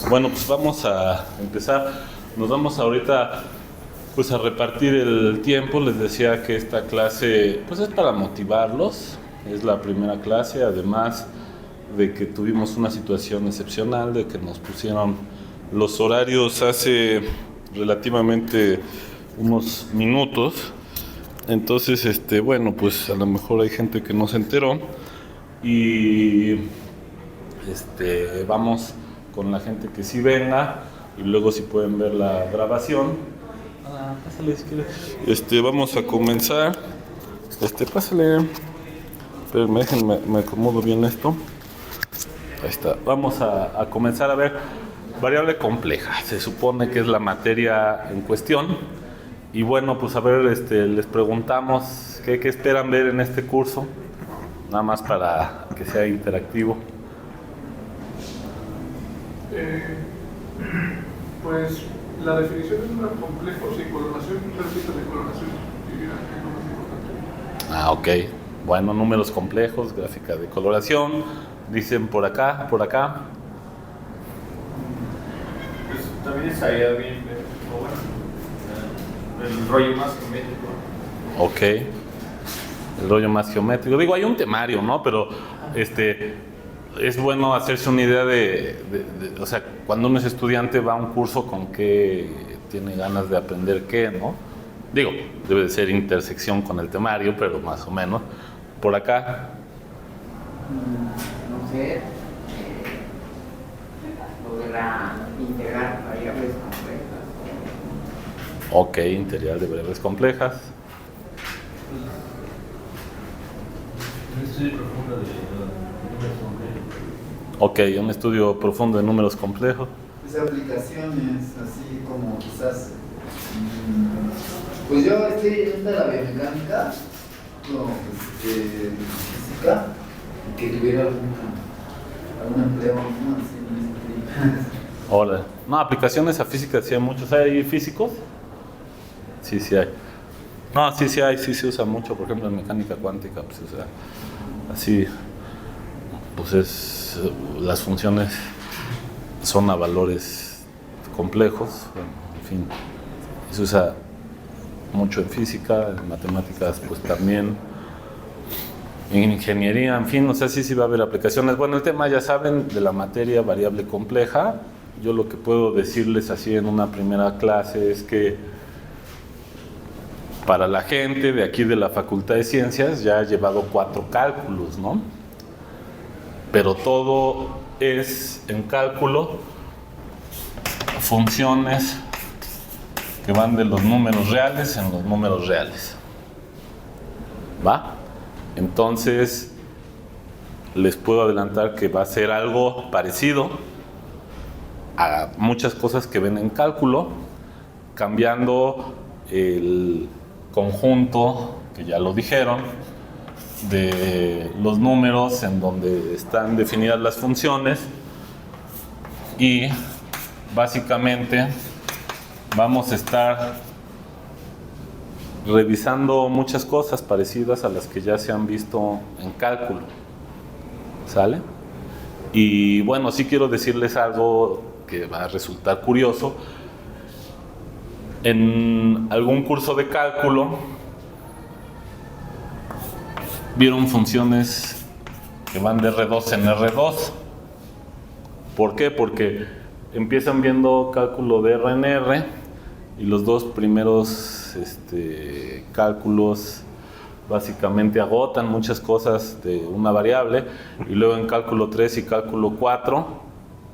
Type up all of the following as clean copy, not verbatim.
Bueno, pues vamos a empezar. Nos vamos ahorita pues a repartir el tiempo. Les decía que esta clase pues es para motivarlos. Es la primera clase, además de que tuvimos una situación excepcional, de que nos pusieron los horarios hace relativamente unos minutos. Entonces, bueno, pues a lo mejor hay gente que no se enteró y vamos con la gente que sí venga y luego si pueden ver la grabación. Pásale si quieres. Vamos a comenzar. Pásale. Espérenme, déjenme, me acomodo bien esto. Ahí está. Vamos a comenzar a ver variable compleja. Se supone que es la materia en cuestión. Y bueno, pues a ver, les preguntamos qué esperan ver en este curso. Nada más para que sea interactivo. Pues la definición de números complejos y coloración, repito, de coloración, es lo más importante. Ok. Bueno, números complejos, gráfica de coloración. Dicen por acá. Pues también estaría bien ver, el rollo más geométrico. Ok. El rollo más geométrico. Digo, hay un temario, ¿no? Pero es bueno hacerse una idea o sea, cuando uno es estudiante va a un curso con qué tiene ganas de aprender qué, ¿no? Digo, debe de ser intersección con el temario, pero más o menos. Por acá. No sé, lograr integrar variables complejas. Ok, integral de variables complejas. Un estudio profundo de números complejos. Ok, un estudio profundo de números complejos. Pues aplicaciones, así como quizás, pues yo estoy en esta de la biomecánica, física, que tuviera algún empleo, ¿no? Así, Hola. No, aplicaciones a física sí hay muchos. ¿Hay físicos? Sí hay. No, sí hay, sí se usa mucho. Por ejemplo, en mecánica cuántica, pues o sea, así, pues las funciones son a valores complejos, en fin, se usa mucho en física, en matemáticas pues también, en ingeniería, en fin, o sea, sí va a haber aplicaciones. Bueno, el tema ya saben de la materia variable compleja. Yo lo que puedo decirles así en una primera clase es que para la gente de aquí de la Facultad de Ciencias ya ha llevado 4 cálculos, ¿no? Pero todo es en cálculo, funciones que van de los números reales en los números reales. ¿Va? Entonces, les puedo adelantar que va a ser algo parecido a muchas cosas que ven en cálculo, cambiando el conjunto, que ya lo dijeron, de los números en donde están definidas las funciones, y básicamente vamos a estar revisando muchas cosas parecidas a las que ya se han visto en cálculo. ¿Sale? Y bueno, sí quiero decirles algo que va a resultar curioso. En algún curso de cálculo vieron funciones que van de R2 en R2. ¿Por qué? Porque empiezan viendo cálculo de R en R y los dos primeros cálculos básicamente agotan muchas cosas de una variable, y luego en cálculo 3 y cálculo 4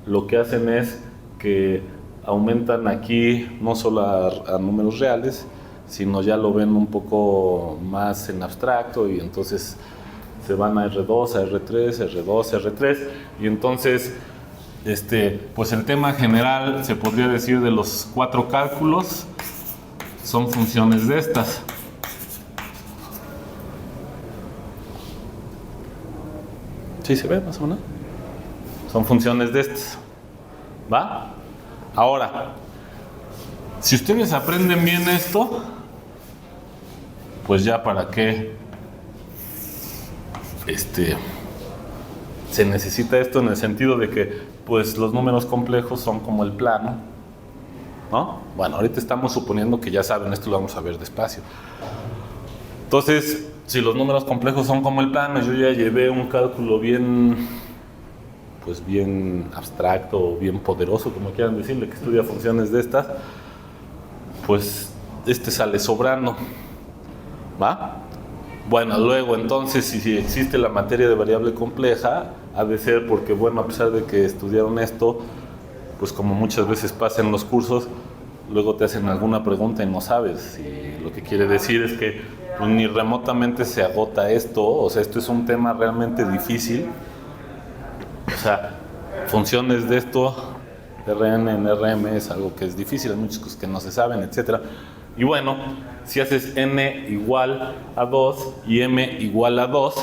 lo que hacen es que aumentan aquí no solo a números reales, sino ya lo ven un poco más en abstracto, y entonces se van a R2, a R3, R2, R3, y entonces pues el tema general se podría decir de los 4 cálculos son funciones de estas. ¿Sí se ve más o menos? Son funciones de estas. ¿Va? Ahora, si ustedes aprenden bien esto, pues ya para qué se necesita esto, en el sentido de que pues los números complejos son como el plano, ¿no? Bueno, ahorita estamos suponiendo que ya saben, esto lo vamos a ver despacio. Entonces, si los números complejos son como el plano, yo ya llevé un cálculo bien abstracto, bien poderoso, como quieran decirle, que estudia funciones de estas, pues sale sobrando, ¿va? Bueno, luego entonces, si existe la materia de variable compleja, ha de ser porque, bueno, a pesar de que estudiaron esto, pues como muchas veces pasa en los cursos, luego te hacen alguna pregunta y no sabes, y lo que quiere decir es que pues, ni remotamente se agota esto, o sea, esto es un tema realmente difícil. O sea, funciones de esto, Rn en Rm es algo que es difícil, hay muchas cosas que no se saben, etc. Y bueno, si haces n igual a 2 y m igual a 2,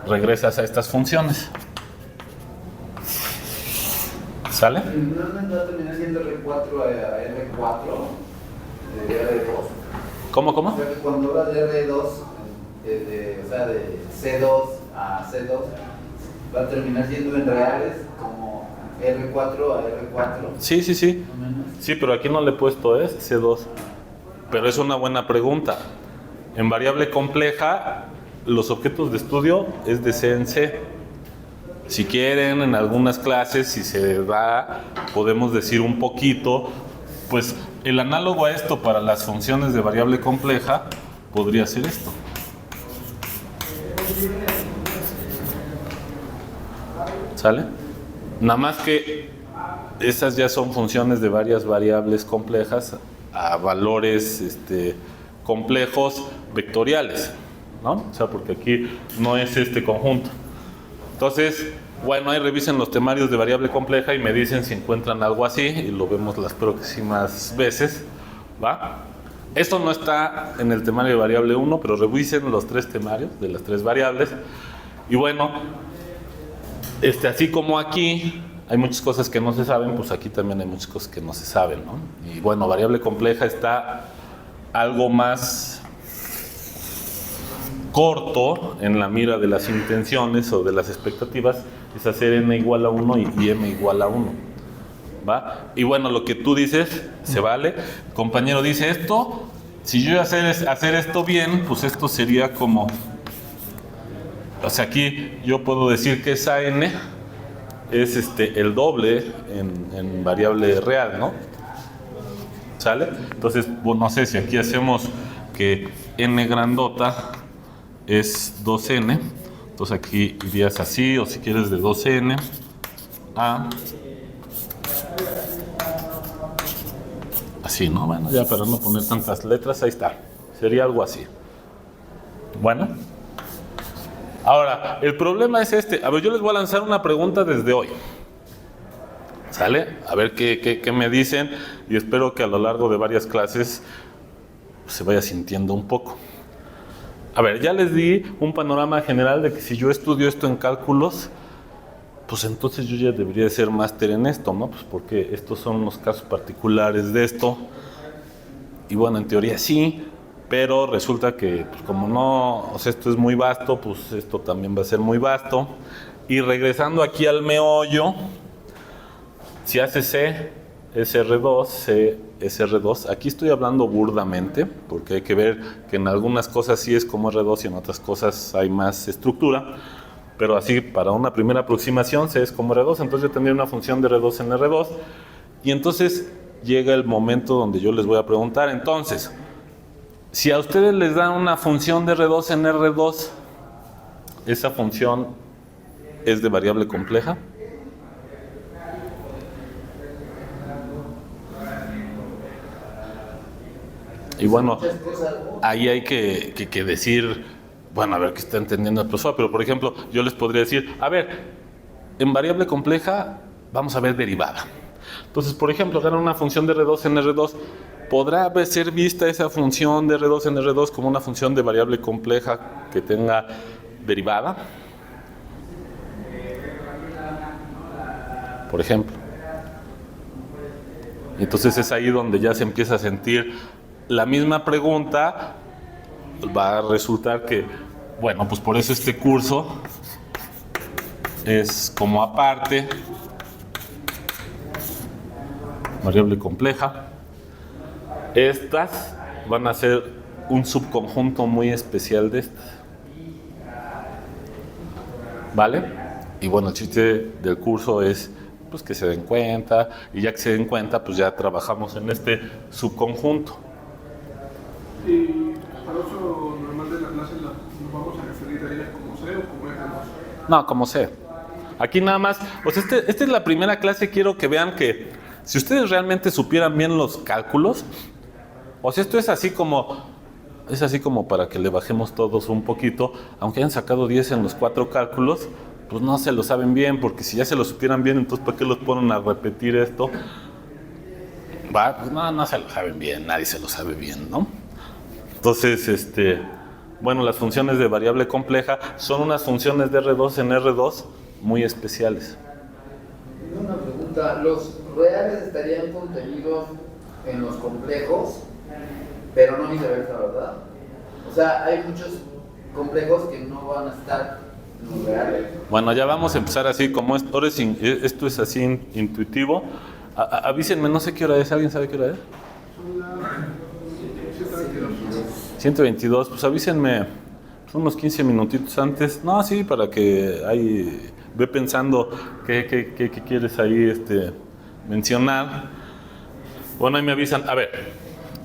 regresas a estas funciones. ¿Sale? ¿No va a terminar siendo R4 a R4 de R2? ¿Cómo? O sea, que cuando hablas de R2, o sea, de C2 a C2, va a terminar siendo en reales como R4 a R4. Sí. Sí, pero aquí no le he puesto C2. Pero es una buena pregunta. En variable compleja, los objetos de estudio es de C en C. Si quieren, en algunas clases, si se da, podemos decir un poquito, pues el análogo a esto para las funciones de variable compleja podría ser esto. ¿Sale? Nada más que esas ya son funciones de varias variables complejas a valores complejos vectoriales, ¿no? O sea, porque aquí no es este conjunto. Entonces, bueno, ahí revisen los temarios de variable compleja y me dicen si encuentran algo así, y lo vemos las próximas veces, ¿va? Esto no está en el temario de variable 1, pero revisen los 3 temarios de las 3 variables. Y bueno, así como aquí hay muchas cosas que no se saben, pues aquí también hay muchas cosas que no se saben, ¿no? Y bueno, variable compleja está algo más corto en la mira de las intenciones o de las expectativas, es hacer n igual a 1 y m igual a 1, ¿va? Y bueno, lo que tú dices se vale. El compañero dice esto, si yo hacer esto bien, pues esto sería como, o sea, aquí yo puedo decir que esa n es el doble en variable real, ¿no? ¿Sale? Entonces, bueno, no sé si aquí hacemos que n grandota es 2n, entonces aquí irías así, o si quieres de 2n a así, ¿no? Bueno, ya para no poner tantas letras, ahí está, sería algo así. Bueno, ahora, el problema es a ver, yo les voy a lanzar una pregunta desde hoy, ¿sale? A ver qué me dicen, y espero que a lo largo de varias clases se vaya sintiendo un poco. A ver, ya les di un panorama general de que si yo estudio esto en cálculos, pues entonces yo ya debería de ser máster en esto, ¿no? Pues porque estos son los casos particulares de esto. Y bueno, en teoría sí, pero resulta que pues como no, o sea, esto es muy vasto, pues esto también va a ser muy vasto. Y regresando aquí al meollo, si hace C, es R2, C es R2. Aquí estoy hablando burdamente, porque hay que ver que en algunas cosas sí es como R2 y en otras cosas hay más estructura. Pero así, para una primera aproximación, C es como R2, entonces yo tendría una función de R2 en R2. Y entonces llega el momento donde yo les voy a preguntar, entonces, si a ustedes les dan una función de R2 en R2, ¿esa función es de variable compleja? Y bueno, ahí hay que decir, bueno, a ver qué está entendiendo el profesor, pero por ejemplo, yo les podría decir, a ver, en variable compleja vamos a ver derivada. Entonces, por ejemplo, ganar una función de R2 en R2, ¿podrá ser vista esa función de R2 en R2 como una función de variable compleja que tenga derivada? Por ejemplo. Entonces es ahí donde ya se empieza a sentir la misma pregunta. Va a resultar que, bueno, pues por eso este curso es como aparte, variable compleja. Estas van a ser un subconjunto muy especial de estas. ¿Vale? Y bueno, el chiste del curso es pues que se den cuenta, y ya que se den cuenta, pues ya trabajamos en este subconjunto. Y para uso normal de la clase, ¿nos vamos a referir a ellas como C o como R2? No, como sea. Aquí nada más, pues esta es la primera clase. Quiero que vean que si ustedes realmente supieran bien los cálculos, o sea, esto es así como para que le bajemos todos un poquito, aunque hayan sacado 10 en los 4 cálculos, pues no se lo saben bien, porque si ya se lo supieran bien, entonces ¿para qué los ponen a repetir esto? Va, pues no se lo saben bien, nadie se lo sabe bien, ¿no? Entonces, bueno, las funciones de variable compleja son unas funciones de R2 en R2 muy especiales. Una pregunta, ¿los reales estarían contenidos en los complejos, pero no viceversa, verdad? O sea, hay muchos complejos que no van a estar en los reales. Bueno, ya vamos a empezar así, como esto es así intuitivo. Avísenme, no sé qué hora es, ¿alguien sabe qué hora es? Son las 122, pues avísenme unos 15 minutitos antes. No, sí, para que ahí ve pensando qué quieres ahí mencionar. Bueno, ahí me avisan. A ver,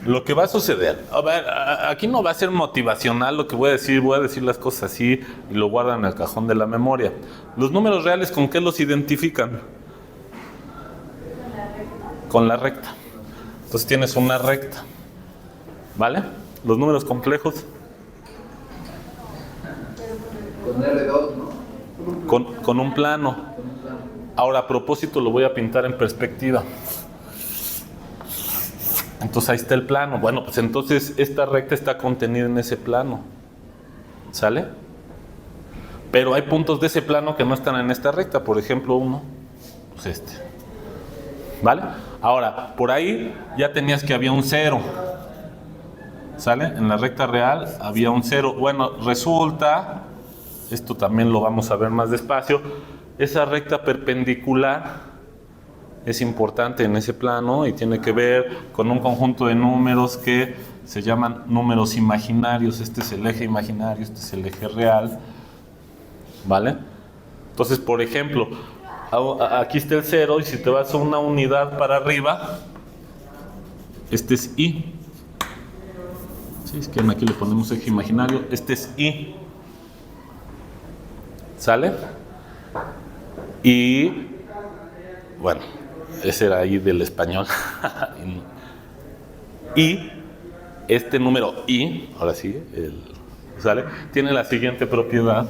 lo que va a suceder. A ver, aquí no va a ser motivacional lo que voy a decir las cosas así y lo guardan en el cajón de la memoria. Los números reales, ¿con qué los identifican? Con la recta. Entonces tienes una recta. ¿Vale? Los números complejos. Con R2, ¿no? Con un plano. Ahora, a propósito, lo voy a pintar en perspectiva. Entonces ahí está el plano. Bueno, pues entonces esta recta está contenida en ese plano. ¿Sale? Pero hay puntos de ese plano que no están en esta recta. Por ejemplo, uno, pues este. ¿Vale? Ahora, por ahí ya tenías que había un 0. ¿Sale? En la recta real había un 0. Bueno, resulta, esto también lo vamos a ver más despacio, esa recta perpendicular es importante en ese plano y tiene que ver con un conjunto de números que se llaman números imaginarios. Este es el eje imaginario, este es el eje real. ¿Vale? Entonces, por ejemplo, aquí está el 0 y si te vas a una unidad para arriba, este es I. Sí, es que aquí le ponemos eje imaginario. Este es I. ¿Sale? Y bueno, ese era I del español. Y este número I, ahora sí, ¿sale? Tiene la siguiente propiedad.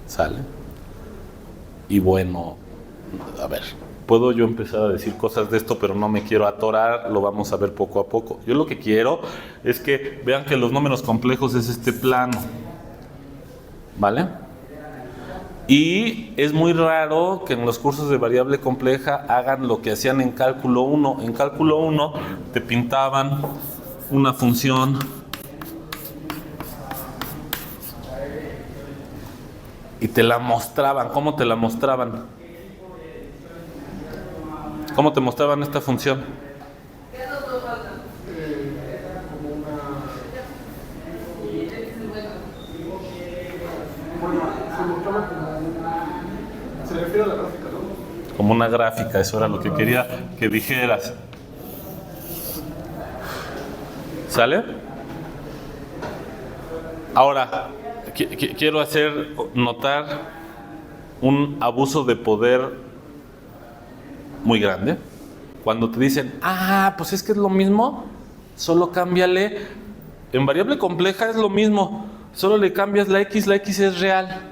¿Sale? Y bueno, a ver, puedo yo empezar a decir cosas de esto, pero no me quiero atorar, lo vamos a ver poco a poco. Yo lo que quiero es que vean que los números complejos es este plano, ¿vale? Y es muy raro que en los cursos de variable compleja hagan lo que hacían en cálculo 1. En cálculo 1 te pintaban una función y te la mostraban. ¿Cómo te la mostraban? ¿Cómo te mostraban esta función? Se refiere a la gráfica, ¿no? Como una gráfica, eso era lo que quería que dijeras. ¿Sale? Ahora, quiero hacer notar un abuso de poder muy grande. Cuando te dicen, pues es que es lo mismo, solo cámbiale. En variable compleja es lo mismo, solo le cambias la x es real.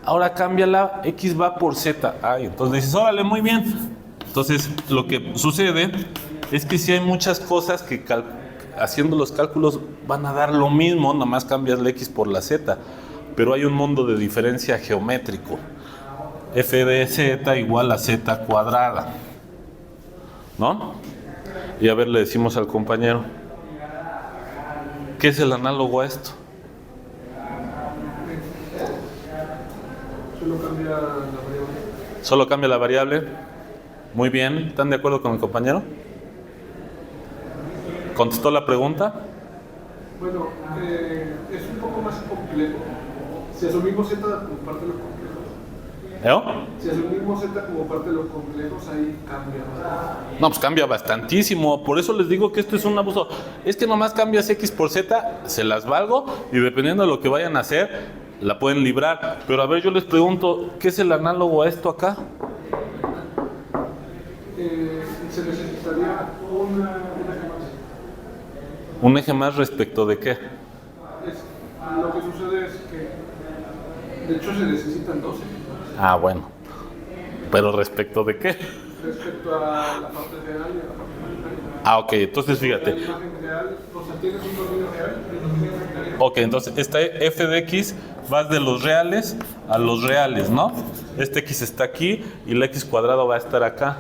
Ahora cámbiala, x va por z. Entonces dices, órale, muy bien. Entonces lo que sucede es que si hay muchas cosas que haciendo los cálculos van a dar lo mismo, nomás cambias la x por la z. Pero hay un mundo de diferencia geométrico. F de z igual a z cuadrada, ¿no? Y a ver, le decimos al compañero, ¿qué es el análogo a esto? Solo cambia la variable. Solo cambia la variable. Muy bien. ¿Están de acuerdo con el compañero? ¿Contestó la pregunta? Bueno, es un poco más complejo. Si asumimos Z como parte de los complejos. Si asumimos Z como parte de los complejos, ahí cambia. No, pues cambia bastantísimo. Por eso les digo que esto es un abuso. Es que nomás cambias X por Z, se las valgo, y dependiendo de lo que vayan a hacer, la pueden librar. Pero a ver, yo les pregunto, ¿qué es el análogo a esto acá? Se necesitaría un eje más. ¿Un eje más respecto de qué? Lo que sucede es que, de hecho, se necesitan dos ejes más. Ah, bueno. ¿Pero respecto de qué? Respecto a la parte real y a la parte imaginaria. Ah, ok, entonces fíjate. La imagen real, o sea, tienes un dominio real y un dominio imaginario. Ok, entonces esta f de x vas de los reales a los reales, ¿no? Este x está aquí y la x cuadrado va a estar acá.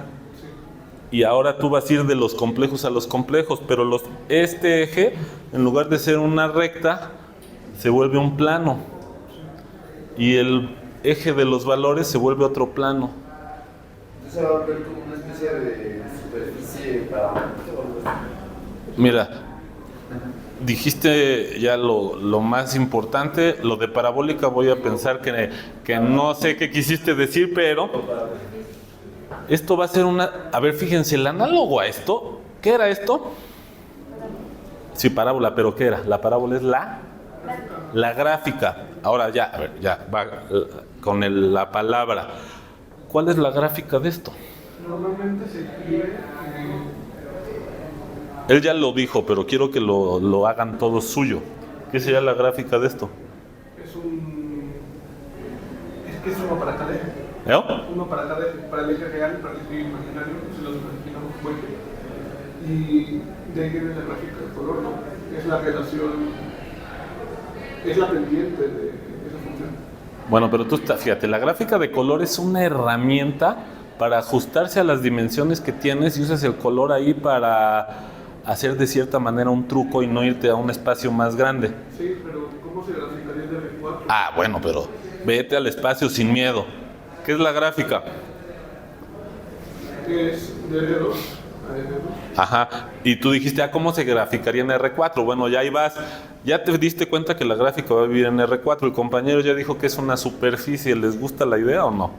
Y ahora tú vas a ir de los complejos a los complejos, pero este eje, en lugar de ser una recta, se vuelve un plano. Y el eje de los valores se vuelve otro plano. Entonces va a volver como una especie de superficie parabólica o algo así. Mira, dijiste ya lo más importante. Lo de parabólica voy a pensar que no sé qué quisiste decir, pero esto va a ser una... A ver, fíjense, el análogo a esto, ¿qué era esto? Sí, parábola, pero ¿qué era? La parábola es la gráfica. Ahora ya, a ver, ya va con la palabra. ¿Cuál es la gráfica de esto? Normalmente se escribe. Él ya lo dijo, pero quiero que lo hagan todo suyo. ¿Qué sería la gráfica de esto? Es que es uno para cada eje. Uno para cada eje, para el eje real y para el eje imaginario, si los imaginamos como eje. Y de ahí viene la gráfica de color, ¿no? Es la relación, es la pendiente de esa función. Bueno, pero tú fíjate, la gráfica de color es una herramienta para ajustarse a las dimensiones que tienes y usas el color ahí para hacer de cierta manera un truco y no irte a un espacio más grande. Sí, pero ¿cómo se graficaría el R4? Ah, bueno, pero vete al espacio sin miedo. ¿Qué es la gráfica? Es de R2 a R2. Ajá, y tú dijiste, ¿cómo se graficaría en R4? Bueno, ya ahí vas, ya te diste cuenta que la gráfica va a vivir en R4, el compañero ya dijo que es una superficie, ¿les gusta la idea o no?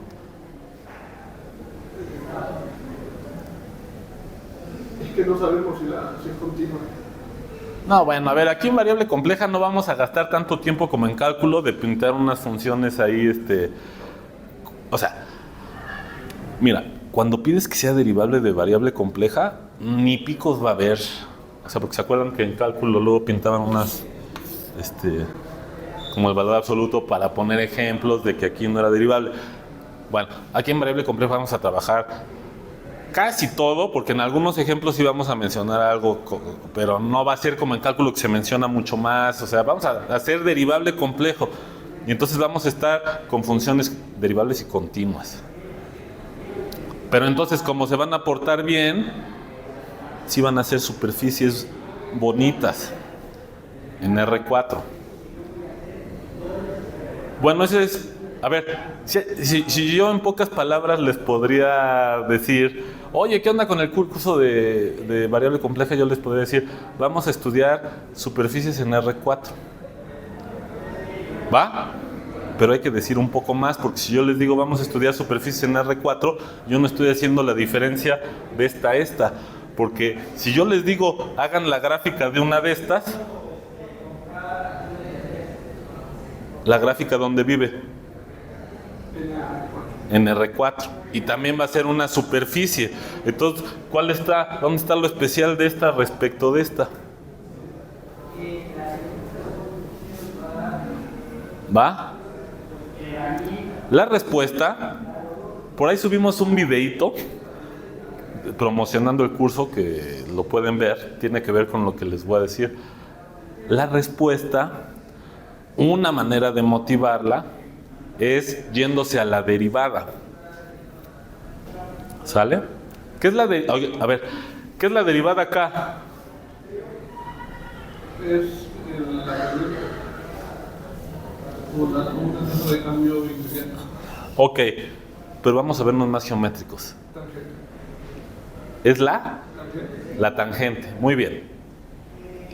Es que no sabemos si es continua. No, bueno, a ver, aquí en variable compleja no vamos a gastar tanto tiempo como en cálculo de pintar unas funciones ahí, o sea, mira, cuando pides que sea derivable de variable compleja, ni picos va a haber. O sea, porque se acuerdan que en cálculo luego pintaban unas, como el valor absoluto para poner ejemplos de que aquí no era derivable. Bueno, aquí en variable compleja vamos a trabajar casi todo, porque en algunos ejemplos sí vamos a mencionar algo, pero no va a ser como en cálculo que se menciona mucho más. O sea, vamos a hacer derivable complejo. Y entonces vamos a estar con funciones derivables y continuas. Pero entonces, como se van a portar bien, sí van a ser superficies bonitas en R4. Bueno, ese es... A ver, si yo en pocas palabras les podría decir, oye, ¿qué onda con el curso de variable compleja? Yo les podría decir, vamos a estudiar superficies en R4. ¿Va? Pero hay que decir un poco más, porque si yo les digo vamos a estudiar superficies en R4, yo no estoy haciendo la diferencia de esta a esta. Porque si yo les digo hagan la gráfica de una de estas, ¿la gráfica dónde vive? En R4. Y también va a ser una superficie. Entonces, ¿dónde está lo especial de esta respecto de esta? ¿Va? La respuesta, por ahí subimos un videíto promocionando el curso que lo pueden ver, tiene que ver con lo que les voy a decir. La respuesta, una manera de motivarla es yéndose a la derivada. ¿Sale? ¿Qué es la ¿qué es la derivada acá? Es la un proceso de cambio inmediato. Ok, pero vamos a vernos más geométricos. Tangente. ¿Es la? Tangente. La tangente, muy bien.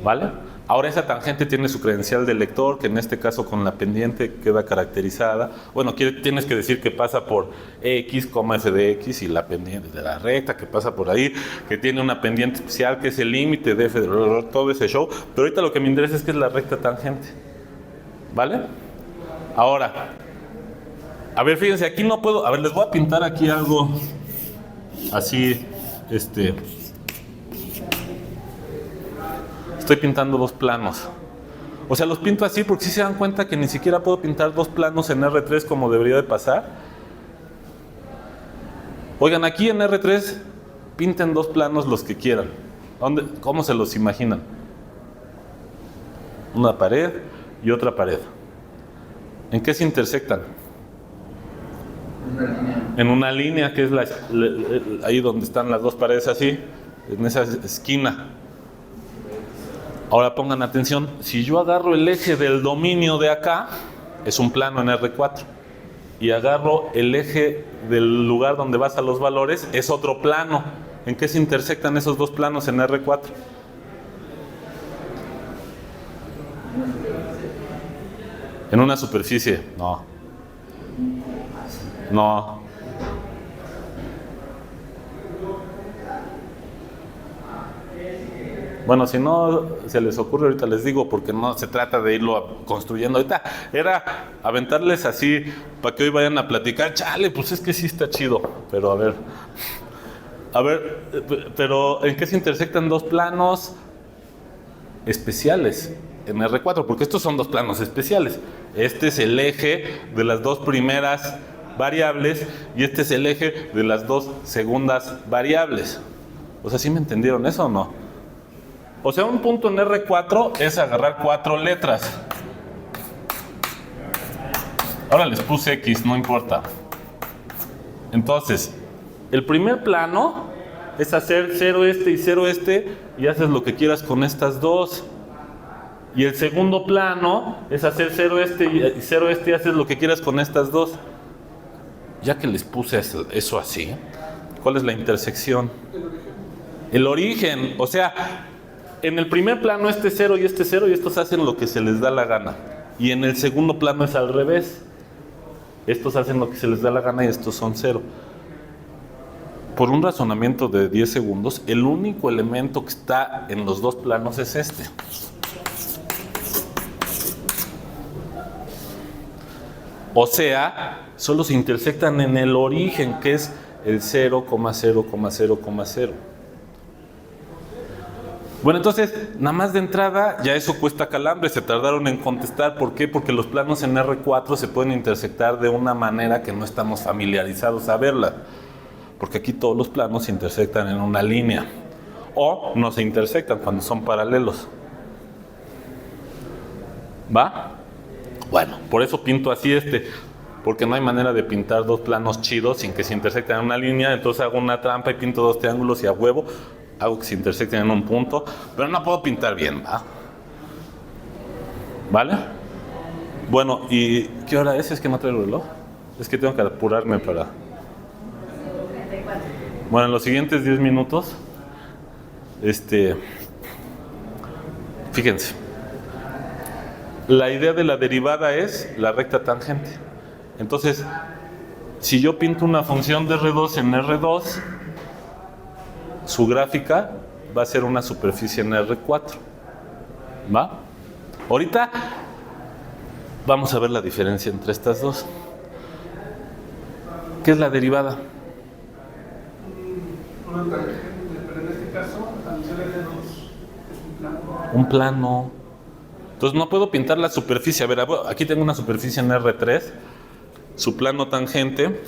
¿Vale? Ahora esa tangente tiene su credencial de lector, que en este caso con la pendiente queda caracterizada. Bueno, tienes que decir que pasa por x, f de x y la pendiente de la recta que pasa por ahí, que tiene una pendiente especial que es el límite de f de todo ese show. Pero ahorita lo que me interesa es que es la recta tangente. ¿Vale? Ahora, a ver, fíjense, aquí no puedo... A ver, les voy a pintar aquí algo así, Estoy pintando dos planos. O sea, los pinto así porque si se dan cuenta que ni siquiera puedo pintar dos planos en R3 como debería de pasar. Oigan, aquí en R3 pinten dos planos los que quieran. ¿Cómo se los imaginan? Una pared y otra pared. ¿En qué se intersectan? Una línea. En una línea que es ahí donde están las dos paredes así, en esa esquina. Ahora pongan atención, si yo agarro el eje del dominio de acá, es un plano en R4, y agarro el eje del lugar donde vas a los valores, es otro plano. ¿En qué se intersectan esos dos planos en R4? En una superficie. No. Bueno, si no se les ocurre, ahorita les digo, porque no se trata de irlo construyendo. Ahorita era aventarles así para que hoy vayan a platicar. Chale, pues es que sí está chido. Pero a ver, pero ¿en qué se intersectan dos planos especiales en R4? Porque estos son dos planos especiales. Este es el eje de las dos primeras variables y este es el eje de las dos segundas variables. O sea, ¿sí me entendieron eso o no? O sea, un punto en R4 es agarrar 4 letras. Ahora les puse X, no importa. Entonces, el primer plano es hacer 0 y 0 y haces lo que quieras con estas dos. Y el segundo plano es hacer 0 y 0 y haces lo que quieras con estas dos. Ya que les puse eso así, ¿cuál es la intersección? El origen. O sea, en el primer plano este 0 y estos hacen lo que se les da la gana. Y en el segundo plano es al revés. Estos hacen lo que se les da la gana y estos son 0. Por un razonamiento de 10 segundos, el único elemento que está en los dos planos es este. O sea, solo se intersectan en el origen, que es el 0,0,0,0. Bueno, entonces, nada más de entrada, ya eso cuesta calambre, se tardaron en contestar. ¿Por qué? Porque los planos en R4 se pueden intersectar de una manera que no estamos familiarizados a verla. Porque aquí todos los planos se intersectan en una línea. O no se intersectan cuando son paralelos. ¿Va? Bueno, por eso pinto así porque no hay manera de pintar dos planos chidos sin que se intersecten en una línea. Entonces hago una trampa y pinto dos triángulos y a huevo hago que se intersecten en un punto, pero no puedo pintar bien, ¿va? ¿Vale? Bueno, ¿y qué hora es? Es que no traigo reloj. Es que tengo que apurarme para... Bueno, en los siguientes 10 minutos, fíjense, la idea de la derivada es la recta tangente. Entonces, si yo pinto una función de R2 en R2, su gráfica va a ser una superficie en R4. ¿Va? Ahorita vamos a ver la diferencia entre estas dos. ¿Qué es la derivada? Una tangente, pero en este caso, al ser R2 es un plano. Un plano. Entonces no puedo pintar la superficie. A ver, aquí tengo una superficie en R3. Su plano tangente,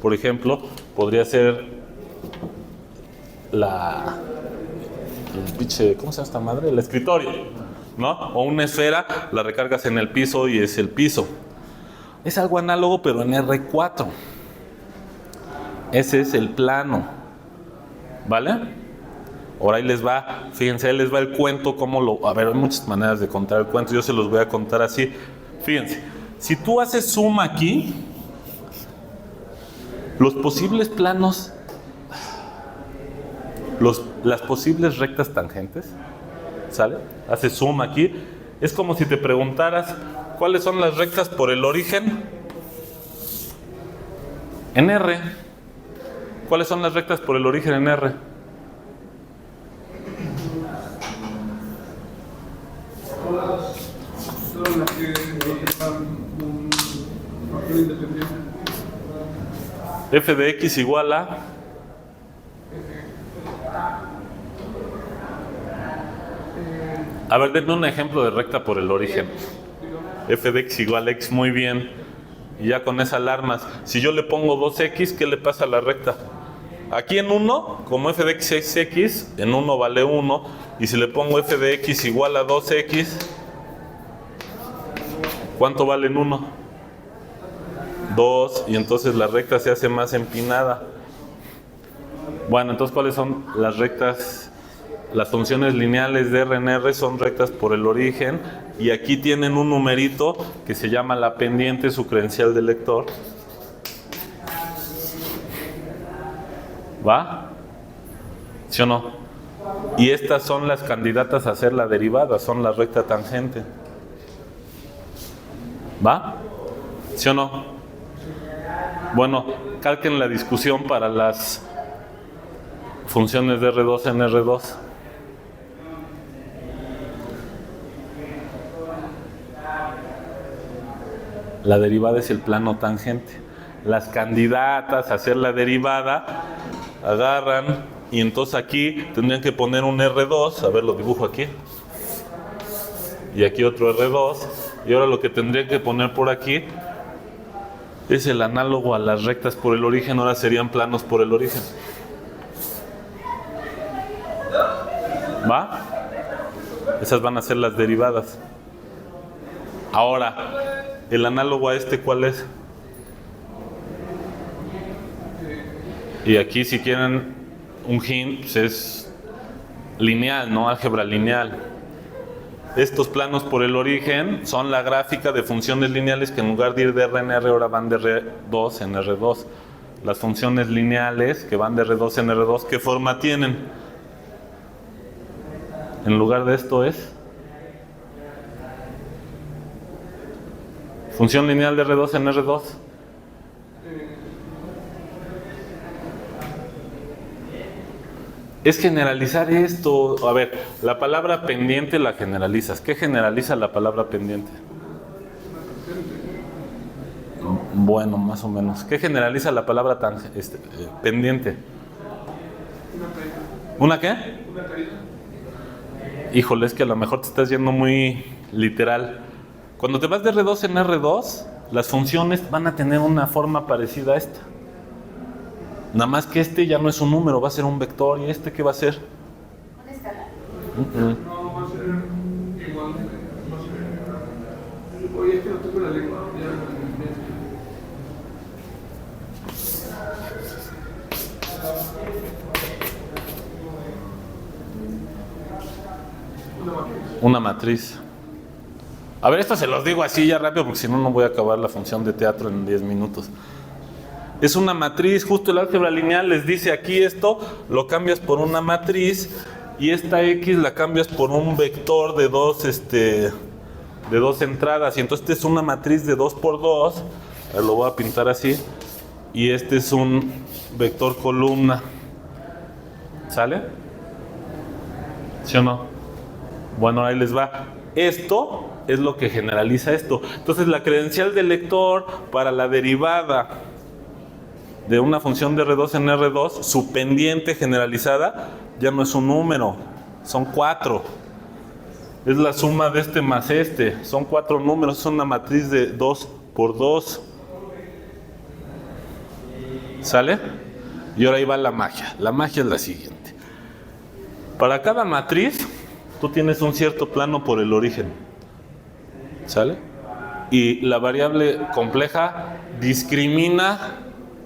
por ejemplo, podría ser ¿cómo se llama esta madre? El escritorio, ¿no? O una esfera, la recargas en el piso y es el piso. Es algo análogo, pero en R4. Ese es el plano. ¿Vale? Ahora ahí les va, fíjense, ahí les va el cuento, a ver, hay muchas maneras de contar el cuento, yo se los voy a contar así. Fíjense, si tú haces zoom aquí, Los posibles planos, las posibles rectas tangentes, ¿sale? Hace zoom aquí. Es como si te preguntaras, ¿cuáles son las rectas por el origen? En R. ¿Cuáles son las rectas por el origen en R? Todas las que ocupan un factor independiente. F de X igual a... A ver, denme un ejemplo de recta por el origen. F de X igual a X, muy bien. Y ya con esa alarmas. Si yo le pongo 2X, ¿qué le pasa a la recta? Aquí en 1, como F de X es X, en 1 vale 1. Y si le pongo F de X igual a 2X, ¿cuánto vale en 1? 2. Y entonces la recta se hace más empinada. Bueno, entonces, ¿cuáles son las rectas? Las funciones lineales de R en R son rectas por el origen. Y aquí tienen un numerito que se llama la pendiente, su credencial de lector. ¿Va? ¿Sí o no? Y estas son las candidatas a hacer la derivada, son la recta tangente. ¿Va? ¿Sí o no? Bueno, calquen la discusión para las funciones de R2 en R2. La derivada es el plano tangente. Las candidatas a hacer la derivada agarran y entonces aquí tendrían que poner un R2. A ver, lo dibujo aquí. Y aquí otro R2. Y ahora lo que tendrían que poner por aquí es el análogo a las rectas por el origen. Ahora serían planos por el origen. ¿Va? Esas van a ser las derivadas. Ahora, el análogo a este, ¿cuál es? Y aquí, si quieren un hint, pues es lineal, ¿no? Álgebra lineal. Estos planos por el origen son la gráfica de funciones lineales que en lugar de ir de R en R, ahora van de R2 en R2. Las funciones lineales que van de R2 en R2, ¿qué forma tienen? En lugar de esto es... Función lineal de R2 en R2. Es generalizar esto. A ver, la palabra pendiente la generalizas. ¿Qué generaliza la palabra pendiente? Bueno, más o menos. ¿Qué generaliza la palabra pendiente? ¿Una qué? Una caída. Híjole, es que a lo mejor te estás yendo muy literal. Cuando te vas de R2 en R2, las funciones van a tener una forma parecida a esta. Nada más que este ya no es un número, va a ser un vector. ¿Y este qué va a ser? Una escala. No, va a ser igual. Va a ser... Oye, es que no tengo la lengua. Una matriz. A ver, esto se los digo así ya rápido porque si no, no voy a acabar la función de teatro en 10 minutos. Es una matriz, justo el álgebra lineal les dice aquí esto, lo cambias por una matriz y esta X la cambias por un vector de dos entradas. Y entonces esta es una matriz de 2 por 2, lo voy a pintar así, y este es un vector columna. ¿Sale? ¿Sí o no? Bueno, ahí les va. Esto es lo que generaliza esto. Entonces la credencial del lector para la derivada de una función de R2 en R2, su pendiente generalizada ya no es un número, son 4. Es la suma de este más este, son 4 números, es una matriz de 2 por 2. ¿Sale? Y ahora ahí va la magia. La magia es la siguiente. Para cada matriz, tú tienes un cierto plano por el origen. ¿Sale? Y la variable compleja discrimina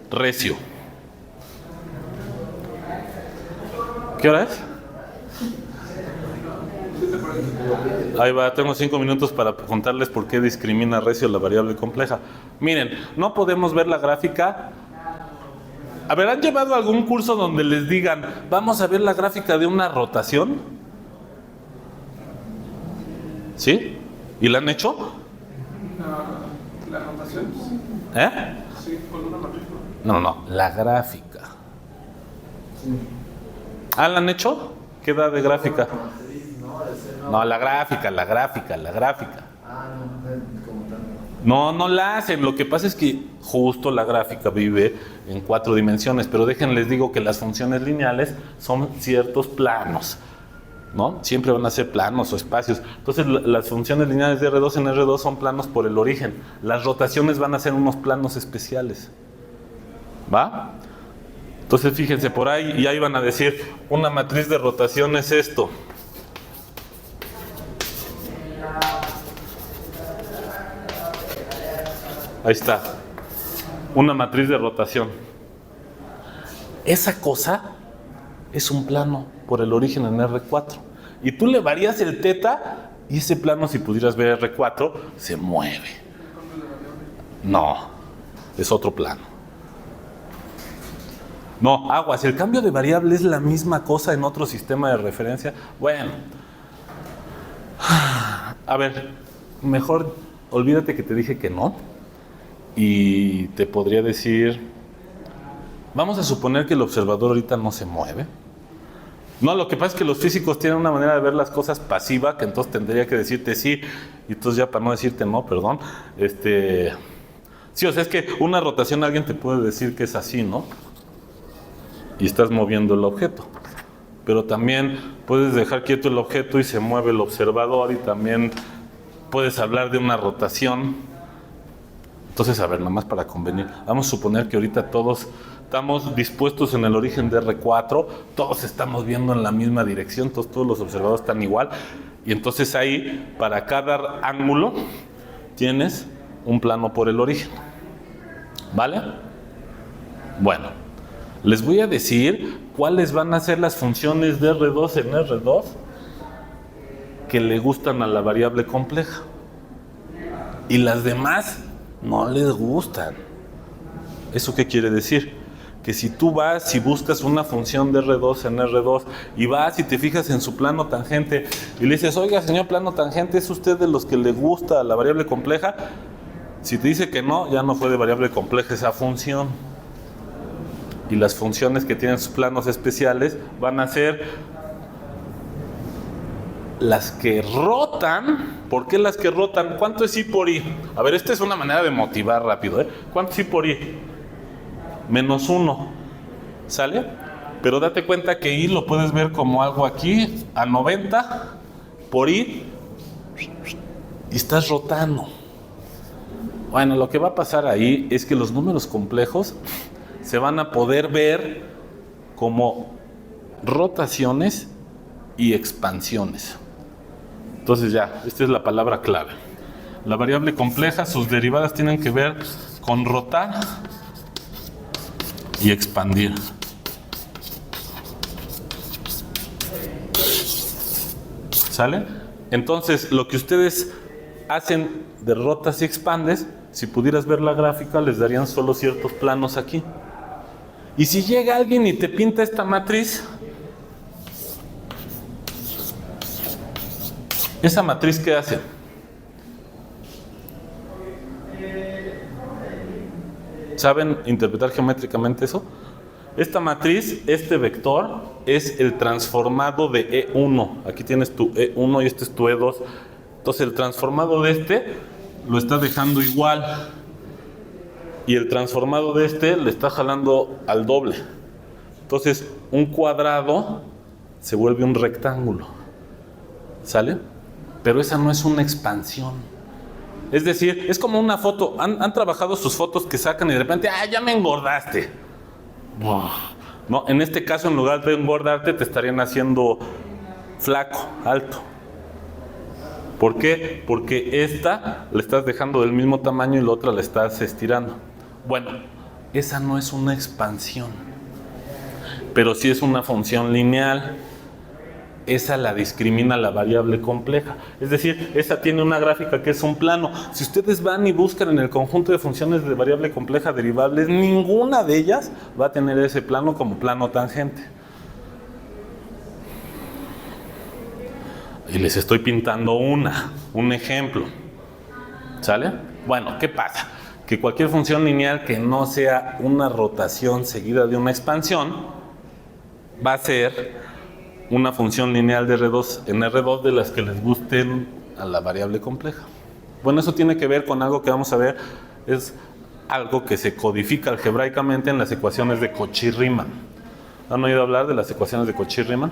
recio. ¿Qué hora es? Ahí va, tengo 5 minutos para contarles por qué discrimina recio la variable compleja. Miren, no podemos ver la gráfica A ver, ¿han llevado algún curso donde les digan, vamos a ver la gráfica de una rotación? ¿Sí? ¿Y la han hecho? La rotación. Sí, con una matriz. No, la gráfica. ¿Ah, la han hecho? ¿Qué da de gráfica? No, la gráfica. No la hacen. Lo que pasa es que justo la gráfica vive en 4 dimensiones, pero les digo que las funciones lineales son ciertos planos, ¿no? Siempre van a ser planos o espacios. Entonces las funciones lineales de R2 en R2 son planos por el origen. Las rotaciones van a ser unos planos especiales. ¿Va? Entonces fíjense por ahí, y ahí van a decir, una matriz de rotación es esto. Ahí está. Una matriz de rotación. Esa cosa es un plano por el origen en R4. Y tú le varías el teta y ese plano, si pudieras ver R4, se mueve. No, es otro plano. No, aguas, el cambio de variable es la misma cosa en otro sistema de referencia. Bueno, a ver, mejor olvídate que te dije que no. Y te podría decir, vamos a suponer que el observador ahorita no se mueve. No, lo que pasa es que los físicos tienen una manera de ver las cosas pasiva, que entonces tendría que decirte sí, y entonces ya para no decirte no, perdón. Sí, o sea, es que una rotación alguien te puede decir que es así, ¿no? Y estás moviendo el objeto. Pero también puedes dejar quieto el objeto y se mueve el observador, y también puedes hablar de una rotación. Entonces, a ver, nada más para convenir, vamos a suponer que ahorita todos estamos dispuestos en el origen de R4, todos estamos viendo en la misma dirección, todos los observadores están igual, y entonces ahí, para cada ángulo, tienes un plano por el origen. ¿Vale? Bueno, les voy a decir cuáles van a ser las funciones de R2 en R2 que le gustan a la variable compleja. Y las demás no les gustan. ¿Eso qué quiere decir? Que si tú vas y buscas una función de R2 en R2 y vas y te fijas en su plano tangente y le dices, oiga, señor plano tangente, ¿es usted de los que le gusta la variable compleja? Si te dice que no, ya no fue de variable compleja esa función. Y las funciones que tienen sus planos especiales van a ser las que rotan. ¿Por qué las que rotan? ¿Cuánto es I por I? A ver, esta es una manera de motivar rápido, ¿eh? ¿Cuánto es I por I? -1. ¿Sale? Pero date cuenta que I lo puedes ver como algo aquí, a 90 por I, y estás rotando. Bueno, lo que va a pasar ahí es que los números complejos se van a poder ver como rotaciones y expansiones. Entonces ya, esta es la palabra clave. La variable compleja, sus derivadas tienen que ver con rotar y expandir. ¿Sale? Entonces, lo que ustedes hacen de rotas y expandes, si pudieras ver la gráfica, les darían solo ciertos planos aquí. Y si llega alguien y te pinta esta matriz, ¿esa matriz qué hace? ¿Saben interpretar geométricamente eso? Esta matriz, este vector, es el transformado de E1. Aquí tienes tu E1 y este es tu E2. Entonces el transformado de este lo está dejando igual. Y el transformado de este le está jalando al doble. Entonces un cuadrado se vuelve un rectángulo. ¿Sale? Pero esa no es una expansión. Es decir, es como una foto. ¿Han trabajado sus fotos que sacan y de repente, ya me engordaste? No, en este caso, en lugar de engordarte, te estarían haciendo flaco, alto. ¿Por qué? Porque esta la estás dejando del mismo tamaño y la otra la estás estirando. Bueno, esa no es una expansión, pero sí es una función lineal. esa la discrimina la variable compleja. Es decir, esa tiene una gráfica que es un plano. Si ustedes van y buscan en el conjunto de funciones de variable compleja derivables, ninguna de ellas va a tener ese plano como plano tangente. Y les estoy pintando un ejemplo. ¿Sale? Bueno, ¿qué pasa? Que cualquier función lineal que no sea una rotación seguida de una expansión va a ser una función lineal de R2 en R2 de las que les gusten a la variable compleja. Bueno, eso tiene que ver con algo que vamos a ver, es algo que se codifica algebraicamente en las ecuaciones de Cauchy-Riemann. ¿Han oído hablar de las ecuaciones de Cauchy-Riemann?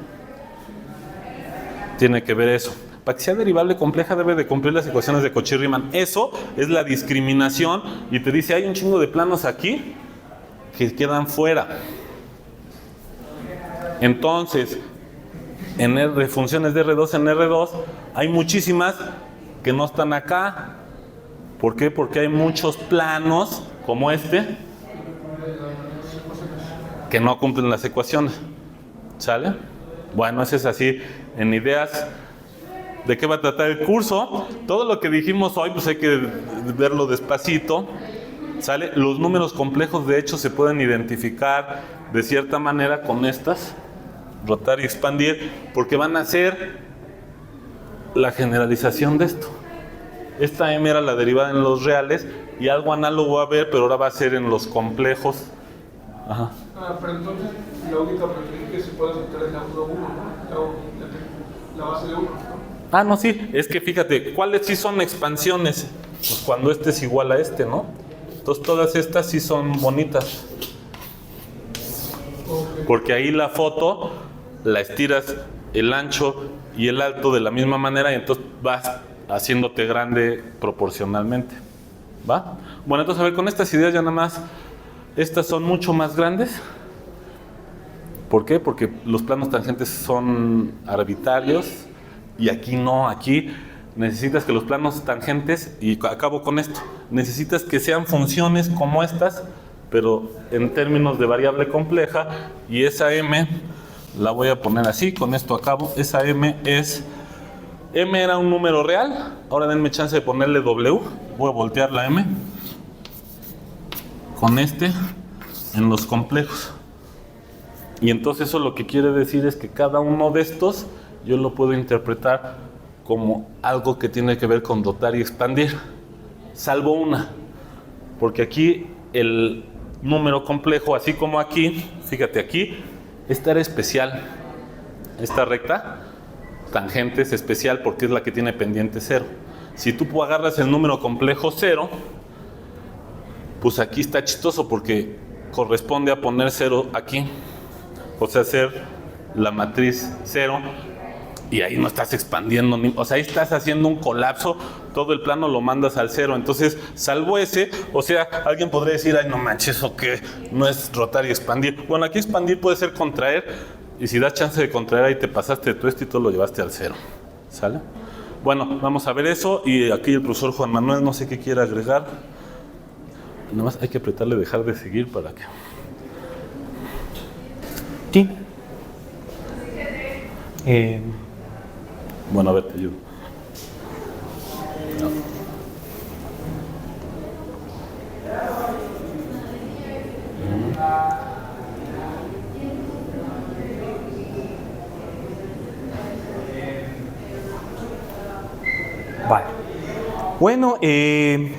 Tiene que ver eso. Para que sea derivable compleja debe de cumplir las ecuaciones de Cauchy-Riemann. Eso es la discriminación y te dice, hay un chingo de planos aquí que quedan fuera. Entonces, en funciones de R2 en R2 hay muchísimas que no están acá. ¿Por qué? Porque hay muchos planos como este que no cumplen las ecuaciones. ¿Sale? Bueno, eso es así en ideas. ¿De qué va a tratar el curso? Todo lo que dijimos hoy, pues hay que verlo despacito. ¿Sale? Los números complejos, de hecho, se pueden identificar de cierta manera con estas, rotar y expandir, porque van a ser la generalización de esto. Esta m era la derivada en los reales y algo análogo va a haber, pero ahora va a ser en los complejos. Ajá. Pero entonces la única propiedad que se puede aceptar es la 1, ¿no? La base de 1, ¿no? No, sí, es que fíjate, ¿cuáles sí son expansiones? Pues cuando este es igual a este, ¿no? Entonces todas estas sí son bonitas. Porque ahí la foto la estiras el ancho y el alto de la misma manera y entonces vas haciéndote grande proporcionalmente. ¿Va? Bueno, entonces a ver, con estas ideas ya nada más, estas son mucho más grandes. ¿Por qué? Porque los planos tangentes son arbitrarios y aquí no, aquí necesitas que los planos tangentes, y acabo con esto, necesitas que sean funciones como estas, pero en términos de variable compleja, y esa m la voy a poner así, con esto acabo. Esa m era un número real, ahora denme chance de ponerle w, voy a voltear la m con este en los complejos. Y entonces eso lo que quiere decir es que cada uno de estos yo lo puedo interpretar como algo que tiene que ver con dotar y expandir, salvo una, porque aquí el número complejo, así como aquí, fíjate aquí, esta era especial, esta recta tangente es especial porque es la que tiene pendiente 0. Si tú agarras el número complejo 0, pues aquí está chistoso porque corresponde a poner 0 aquí, o sea, hacer la matriz 0, y ahí no estás expandiendo, o sea, ahí estás haciendo un colapso, todo el plano lo mandas al 0. Entonces, salvo ese, o sea, alguien podría decir, ay, no manches, ¿eso qué? No es rotar y expandir. Bueno, aquí expandir puede ser contraer, y si das chance de contraer, ahí te pasaste de tu esto y todo lo llevaste al 0. ¿Sale? Bueno, vamos a ver eso, y aquí el profesor Juan Manuel, no sé qué quiere agregar. Nada más hay que apretarle dejar de seguir para que... Sí. Bueno, a ver, te ayudo. No. Vale. Bueno,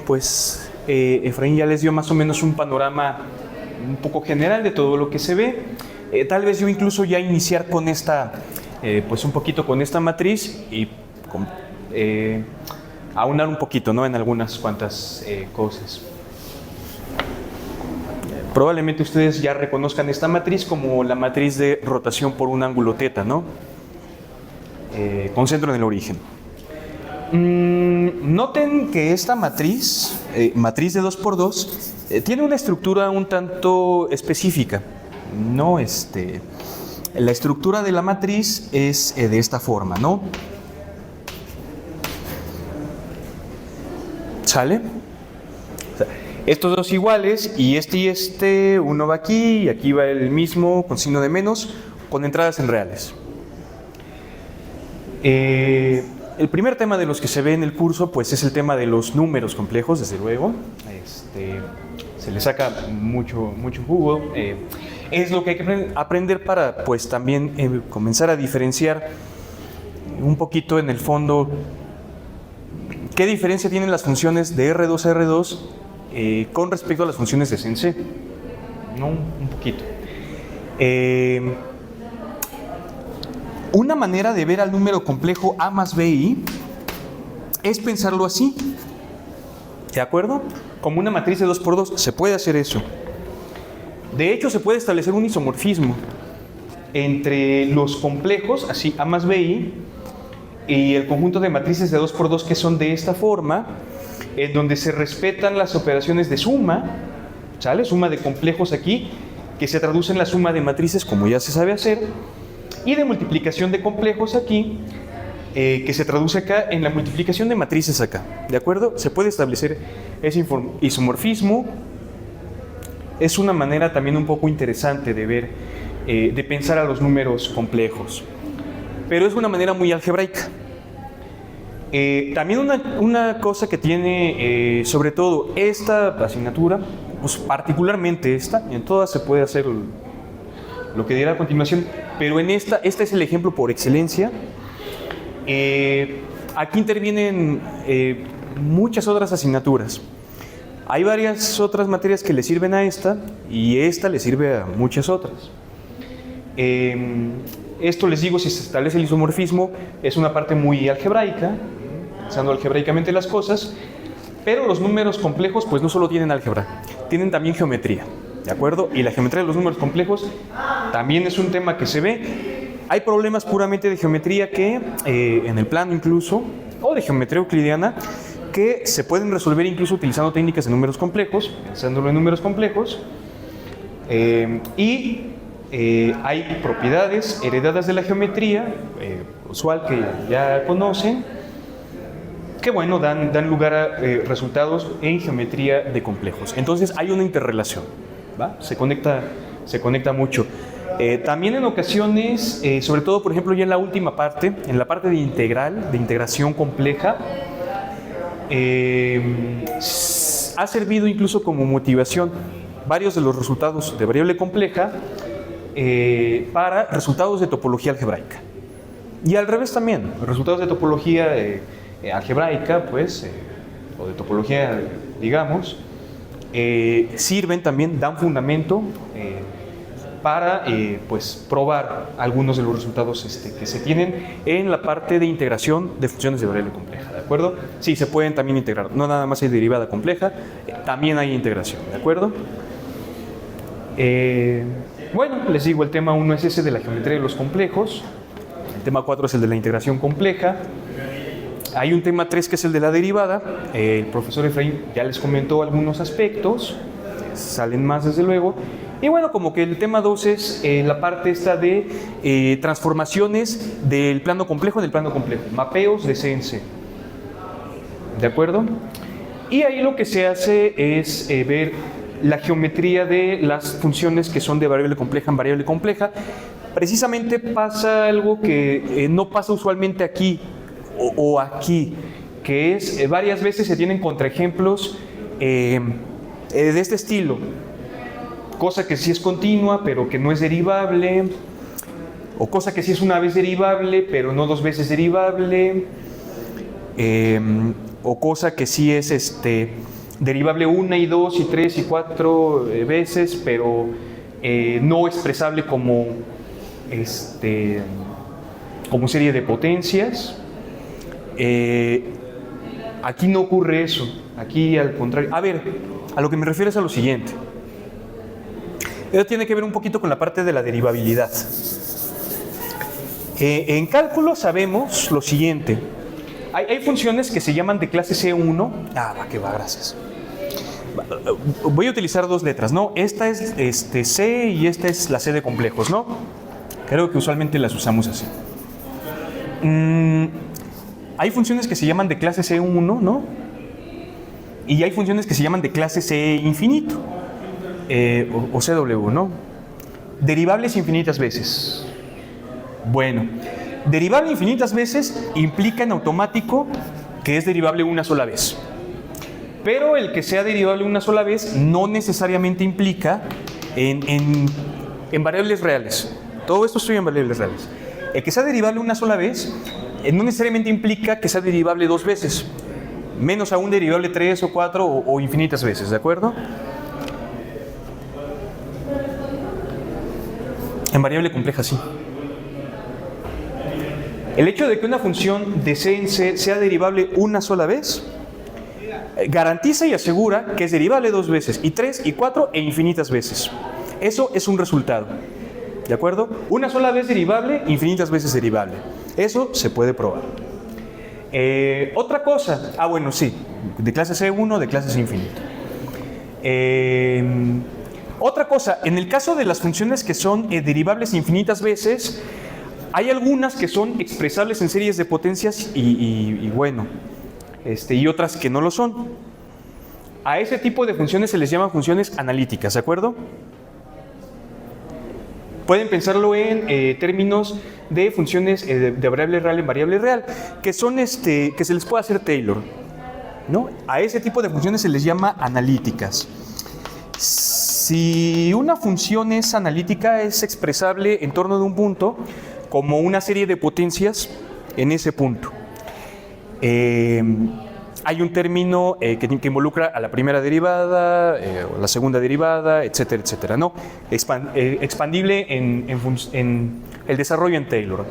pues Efraín ya les dio más o menos un panorama un poco general de todo lo que se ve. Tal vez yo incluso ya iniciar con esta, pues un poquito con esta matriz y aunar un poquito, ¿no? En algunas cuantas cosas. Probablemente ustedes ya reconozcan esta matriz como la matriz de rotación por un ángulo θ, ¿no? Con centro en el origen. Noten que esta matriz, matriz de 2×2, tiene una estructura un tanto específica. No, la estructura de la matriz es de esta forma, ¿no? ¿Sale? O sea, estos dos iguales y este, uno va aquí y aquí va el mismo con signo de menos, con entradas en reales. El primer tema de los que se ve en el curso pues es el tema de los números complejos, desde luego. Se le saca mucho jugo. Es lo que hay que aprender para pues también comenzar a diferenciar un poquito en el fondo qué diferencia tienen las funciones de R2 a R2 con respecto a las funciones de Sensei, ¿no? Un poquito. Una manera de ver al número complejo A más BI es pensarlo así, ¿de acuerdo? Como una matriz de 2×2, se puede hacer eso. De hecho, se puede establecer un isomorfismo entre los complejos, así A más BI, y el conjunto de matrices de 2×2 que son de esta forma, en donde se respetan las operaciones de suma, ¿sale? Suma de complejos aquí, que se traduce en la suma de matrices, como ya se sabe hacer, y de multiplicación de complejos aquí, que se traduce acá en la multiplicación de matrices acá, ¿de acuerdo? Se puede establecer ese isomorfismo. Es una manera también un poco interesante de ver, de pensar a los números complejos, pero es una manera muy algebraica. También una cosa que tiene, sobre todo esta asignatura, pues particularmente esta, en todas se puede hacer lo que dirá a continuación, pero en esta es el ejemplo por excelencia. Aquí intervienen muchas otras asignaturas. Hay varias otras materias que le sirven a esta y esta le sirve a muchas otras. Esto les digo, si se establece el isomorfismo, es una parte muy algebraica, pensando algebraicamente las cosas, pero los números complejos pues no solo tienen álgebra, tienen también geometría, ¿de acuerdo? Y la geometría de los números complejos también es un tema que se ve. Hay problemas puramente de geometría que, en el plano incluso, o de geometría euclidiana, que se pueden resolver incluso utilizando técnicas de números complejos, pensándolo en números complejos, hay propiedades heredadas de la geometría, usual que ya conocen, que bueno, dan lugar a resultados en geometría de complejos. Entonces hay una interrelación, ¿va? Se conecta mucho. También en ocasiones, sobre todo por ejemplo ya en la última parte, en la parte de integración compleja, ha servido incluso como motivación varios de los resultados de variable compleja para resultados de topología algebraica. Y al revés también, resultados de topología algebraica, pues, o de topología, digamos, sirven también, dan fundamento para pues, probar algunos de los resultados que se tienen en la parte de integración de funciones de variable compleja, ¿de acuerdo? Sí, se pueden también integrar, no nada más hay derivada compleja, también hay integración, ¿de acuerdo? Bueno, les digo, el tema 1 es ese de la geometría de los complejos, el tema 4 es el de la integración compleja, hay un tema 3 que es el de la derivada, el profesor Efraín ya les comentó algunos aspectos, salen más desde luego, y bueno, como que el tema 2 es la parte esta de transformaciones del plano complejo en el plano complejo, mapeos de CNC, ¿de acuerdo? Y ahí lo que se hace es ver la geometría de las funciones que son de variable compleja en variable compleja. Precisamente pasa algo que no pasa usualmente aquí o aquí, que es varias veces se tienen contraejemplos de este estilo, cosa que sí es continua pero que no es derivable, o cosa que sí es una vez derivable pero no dos veces derivable, o cosa que sí es derivable 1 y 2 y 3 y 4 veces pero no expresable como serie de potencias. Aquí no ocurre eso, aquí al contrario. A ver, a lo que me refiero es a lo siguiente. Eso tiene que ver un poquito con la parte de la derivabilidad. En cálculo sabemos lo siguiente. Hay funciones que se llaman de clase C1. Gracias. Voy a utilizar dos letras, ¿no? Esta es C y esta es la C de complejos, ¿no? Creo que usualmente las usamos así. Hay funciones que se llaman de clase C1, ¿no? Y hay funciones que se llaman de clase C infinito, o CW, ¿no? Derivables infinitas veces. Bueno, Derivable infinitas veces implica en automático que es derivable una sola vez. Pero el que sea derivable una sola vez no necesariamente implica en variables reales. Todo esto estoy en variables reales. El que sea derivable una sola vez no necesariamente implica que sea derivable dos veces. Menos aún derivable 3 o 4 o infinitas veces, ¿de acuerdo? En variable compleja sí. El hecho de que una función de C en C sea derivable una sola vez garantiza y asegura que es derivable dos veces, y 3 y 4 e infinitas veces. Eso es un resultado, ¿de acuerdo? Una sola vez derivable, infinitas veces derivable. Eso se puede probar. Otra cosa, bueno, sí, de clase C1, de clase C infinito. Otra cosa, en el caso de las funciones que son derivables infinitas veces, hay algunas que son expresables en series de potencias y otras que no lo son. A ese tipo de funciones se les llama funciones analíticas, ¿de acuerdo? Pueden pensarlo en términos de funciones de variable real en variable real, que son que se les puede hacer Taylor, ¿no? A ese tipo de funciones se les llama analíticas. Si una función es analítica, es expresable en torno de un punto como una serie de potencias en ese punto. Hay un término que involucra a la primera derivada, o la segunda derivada, etcétera, etcétera, ¿no? Expandible en el desarrollo en Taylor.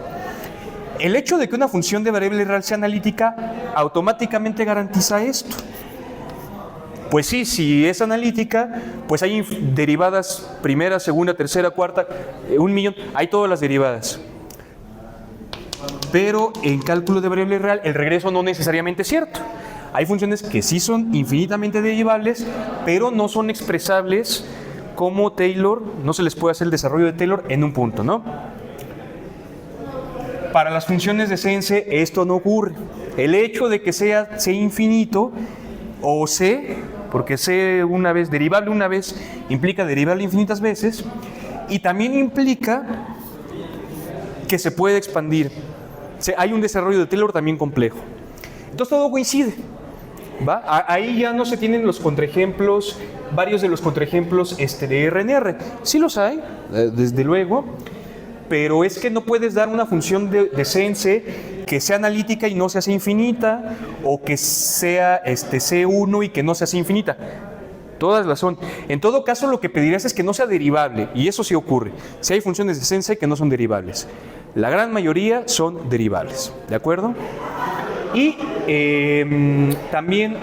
El hecho de que una función de variable real sea analítica automáticamente garantiza esto. Pues sí, si es analítica, pues hay derivadas primera, segunda, tercera, cuarta, 1.000.000, hay todas las derivadas. Pero en cálculo de variable real, el regreso no necesariamente es cierto. Hay funciones que sí son infinitamente derivables, pero no son expresables como Taylor, no se les puede hacer el desarrollo de Taylor en un punto, ¿no? Para las funciones de C en C esto no ocurre. El hecho de que sea C infinito o C, porque C una vez, derivable una vez, implica derivable infinitas veces, y también implica que se puede expandir. Hay un desarrollo de Taylor también complejo. Entonces todo coincide, ¿va? Ahí ya no se tienen los contraejemplos, varios de los contraejemplos de RNR. Sí los hay, desde luego, pero es que no puedes dar una función de C en C que sea analítica y no se hace infinita, o que sea C1 y que no se hace infinita. Todas las son. En todo caso, lo que pedirías es que no sea derivable, y eso sí ocurre. Si hay funciones de C en C que no son derivables. La gran mayoría son derivables, ¿de acuerdo? Y también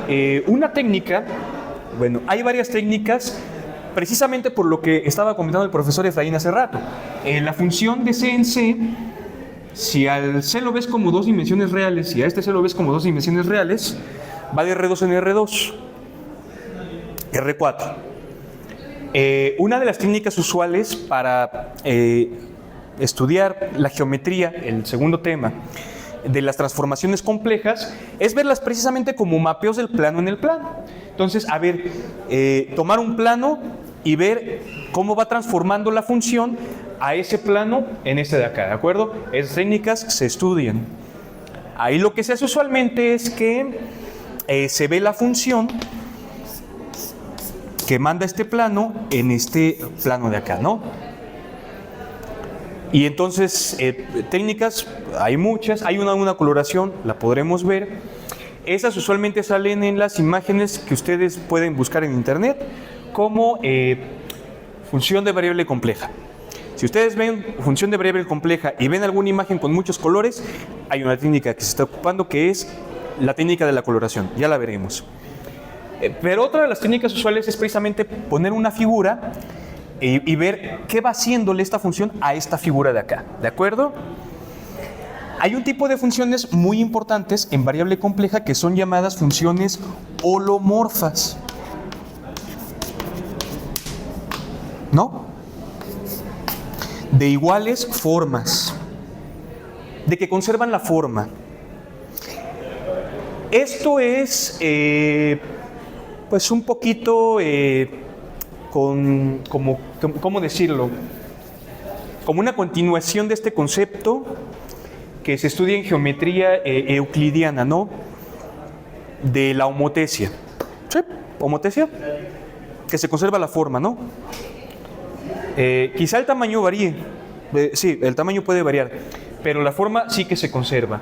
una técnica, bueno, hay varias técnicas, precisamente por lo que estaba comentando el profesor Efraín hace rato. La función de C en C, si al C lo ves como dos dimensiones reales y a este C lo ves como dos dimensiones reales, va de R2 en R2, R4. Una de las técnicas usuales para estudiar la geometría, el segundo tema, de las transformaciones complejas, es verlas precisamente como mapeos del plano en el plano. Entonces, a ver, tomar un plano y ver cómo va transformando la función a ese plano en este de acá, ¿de acuerdo? Esas técnicas se estudian. Ahí lo que se hace usualmente es que se ve la función que manda este plano en este plano de acá, ¿no? Y entonces, técnicas, hay muchas, hay una coloración, la podremos ver. Esas usualmente salen en las imágenes que ustedes pueden buscar en internet como función de variable compleja. Si ustedes ven función de variable compleja y ven alguna imagen con muchos colores, hay una técnica que se está ocupando que es la técnica de la coloración, ya la veremos. Pero otra de las técnicas usuales es precisamente poner una figura y ver qué va haciéndole esta función a esta figura de acá, ¿de acuerdo? Hay un tipo de funciones muy importantes en variable compleja que son llamadas funciones holomorfas, ¿no? De iguales formas, de que conservan la forma. Esto es, pues un poquito, ¿cómo decirlo? Como una continuación de este concepto que se estudia en geometría euclidiana, ¿no? De la homotesia. ¿Sí? Homotesia, que se conserva la forma, ¿no? Quizá el tamaño varíe. Sí, el tamaño puede variar, pero la forma sí que se conserva.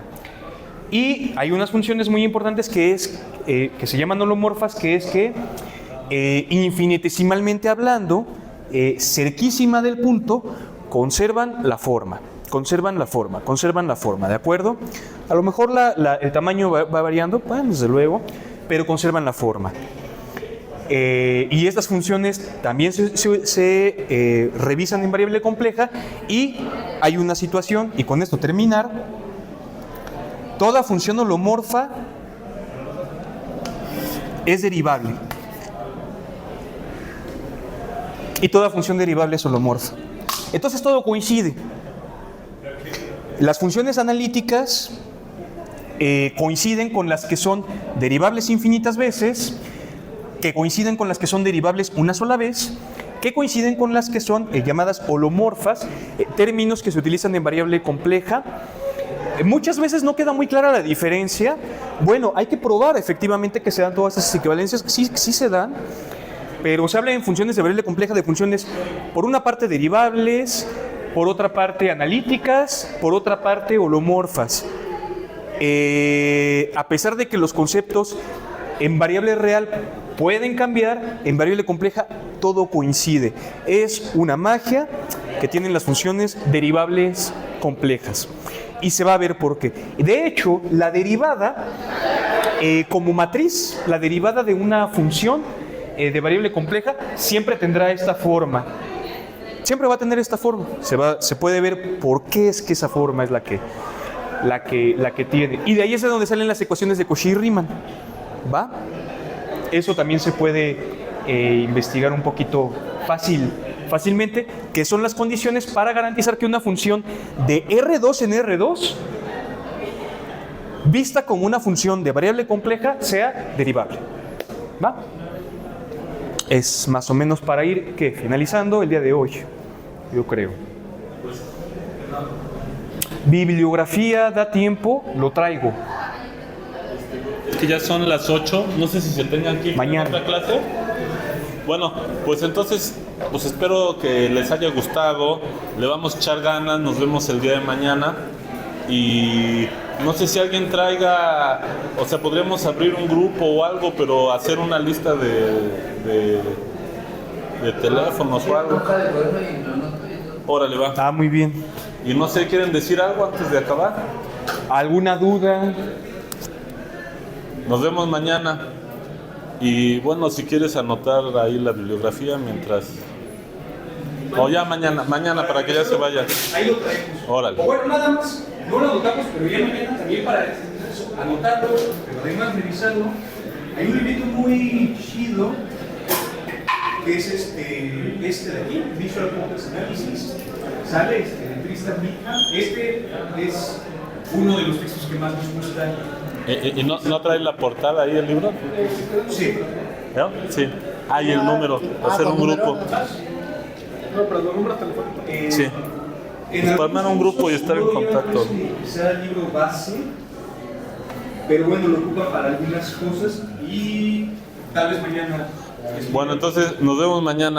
Y hay unas funciones muy importantes que se llaman holomorfas, que es que infinitesimalmente hablando, cerquísima del punto, conservan la forma, ¿de acuerdo? A lo mejor el tamaño va variando, bueno, desde luego, pero conservan la forma. Y estas funciones también se revisan en variable compleja, y hay una situación, y con esto terminar: toda función holomorfa es derivable. Y toda función derivable es holomorfa. Entonces todo coincide. Las funciones analíticas coinciden con las que son derivables infinitas veces, que coinciden con las que son derivables una sola vez, que coinciden con las que son llamadas holomorfas, términos que se utilizan en variable compleja. Muchas veces no queda muy clara la diferencia. Bueno, hay que probar efectivamente que se dan todas esas equivalencias. Sí se dan, pero se habla en funciones de variable compleja de funciones, por una parte derivables, por otra parte analíticas, por otra parte holomorfas. A pesar de que los conceptos en variable real pueden cambiar, en variable compleja todo coincide. Es una magia que tienen las funciones derivables complejas. Y se va a ver por qué. De hecho, la derivada como matriz, la derivada de una función de variable compleja siempre tendrá esta forma. Siempre va a tener esta forma. Se puede ver por qué es que esa forma es la que tiene. Y de ahí es de donde salen las ecuaciones de Cauchy y Riemann. ¿Va? Eso también se puede investigar un poquito fácilmente, que son las condiciones para garantizar que una función de R2 en R2, vista como una función de variable compleja, sea derivable. ¿Va? Es más o menos para ir finalizando el día de hoy, yo creo. Bibliografía, ¿da tiempo? Lo traigo. Es que ya son las 8, no sé si se tengan que ir mañana a otra clase. Bueno, pues entonces, pues espero que les haya gustado, le vamos a echar ganas, nos vemos el día de mañana. Y no sé si alguien traiga, o sea, podríamos abrir un grupo o algo, pero hacer una lista de teléfonos o algo. Órale, va. Ah, muy bien. Y no sé, ¿quieren decir algo antes de acabar? ¿Alguna duda? Nos vemos mañana. Y bueno, si quieres anotar ahí la bibliografía mientras... O ya mañana para que ya se vaya. Ahí lo traemos. Órale. O bueno, nada más, no lo anotamos, pero ya mañana también para anotarlo, pero además revisarlo. Hay un librito muy chido, que es este de aquí, Visual Complex Analysis. Sale de Tristan Mika. Este es uno de los textos que más nos gusta. ¿Y no trae la portada ahí el libro? Sí. ¿No? Sí. Ah, y el número, hacer un grupo. No, pero los números telefónicos. Sí. Pues para armar un grupo y estar en contacto. Quizá el libro base, pero bueno, lo ocupa para algunas cosas y tal vez mañana. Bueno, entonces nos vemos mañana.